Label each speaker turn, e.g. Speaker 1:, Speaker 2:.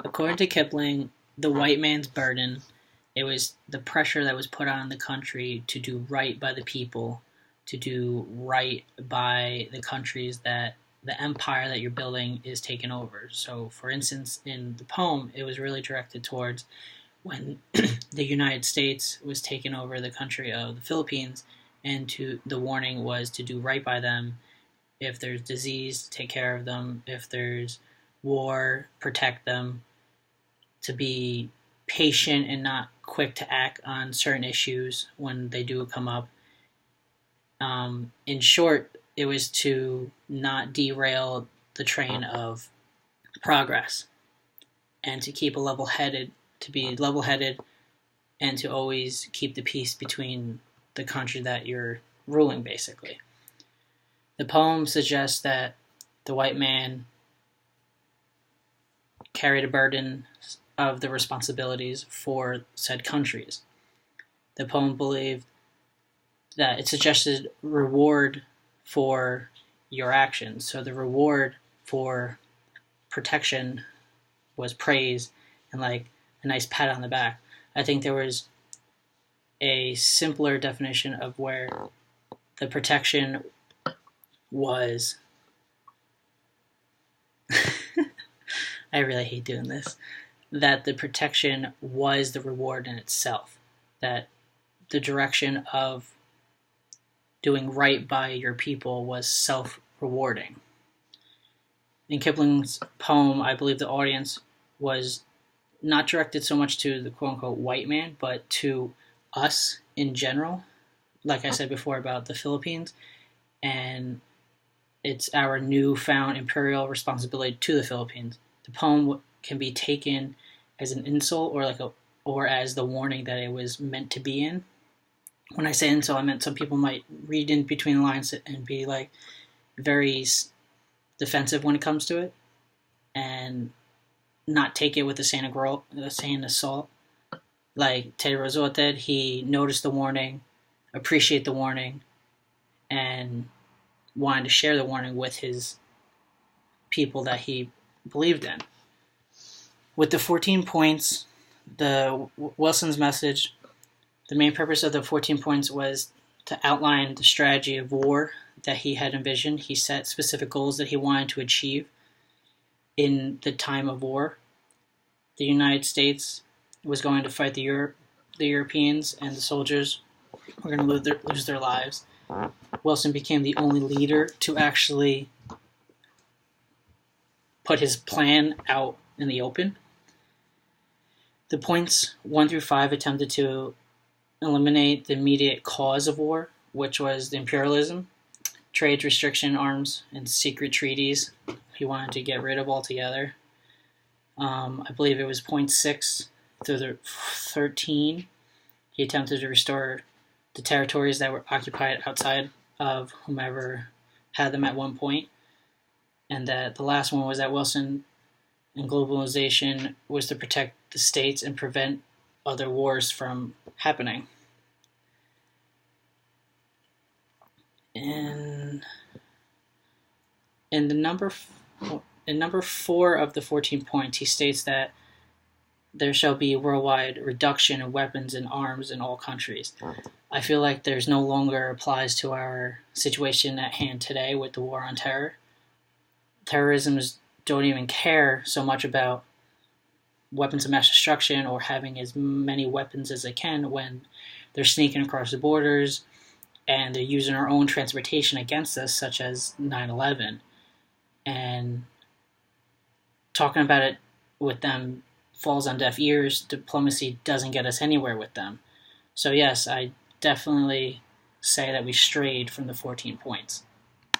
Speaker 1: According to Kipling, the white man's burden, it was the pressure that was put on the country to do right by the people, to do right by the countries that the empire that you're building is taken over. So, for instance, in the poem, it was really directed towards when the United States was taking over the country of the Philippines, and to the warning was to do right by them. If there's disease, take care of them. If there's war, protect them. To be patient and not quick to act on certain issues when they do come up. In short, it was to not derail the train of progress and to keep to be level headed, and to always keep the peace between the country that you're ruling, basically. The poem suggests that the white man carried a burden of the responsibilities for said countries. The poem believed that it suggested reward for your actions. So the reward for protection was praise and like a nice pat on the back. I think there was a simpler definition of where the protection was. I really hate doing this. That the protection was the reward in itself. That the direction of doing right by your people was self-rewarding. In Kipling's poem, I believe the audience was not directed so much to the quote-unquote white man, but to us in general. Like I said before about the Philippines, and it's our newfound imperial responsibility to the Philippines. The poem can be taken as an insult or as the warning that it was meant to be in. When I say insult, I meant some people might read in between the lines and be like very defensive when it comes to it, and not take it with the same assault. Like Teddy Roosevelt did, he noticed the warning, appreciate the warning, and wanted to share the warning with his people that he believed in. With the 14 points, Wilson's message, the main purpose of the 14 points was to outline the strategy of war that he had envisioned. He set specific goals that he wanted to achieve in the time of war. The United States was going to fight the Europeans, and the soldiers were going to lose their lives. Wilson became the only leader to actually put his plan out in the open. The points 1 through 5 attempted to eliminate the immediate cause of war, which was the imperialism, trade restriction, arms, and secret treaties he wanted to get rid of altogether. I believe it was point 6 through the 13. He attempted to restore the territories that were occupied outside of whomever had them at one point. And that the last one was that Wilson and globalization was to protect the states and prevent other wars from happening. In number 4 of the 14 points, he states that there shall be worldwide reduction in weapons and arms in all countries. I feel like there's no longer applies to our situation at hand today with the war on terror. Terrorisms don't even care so much about weapons of mass destruction or having as many weapons as they can when they're sneaking across the borders and they're using our own transportation against us, such as 9/11. And talking about it with them falls on deaf ears. Diplomacy doesn't get us anywhere with them. So yes, I definitely say that we strayed from the 14 points.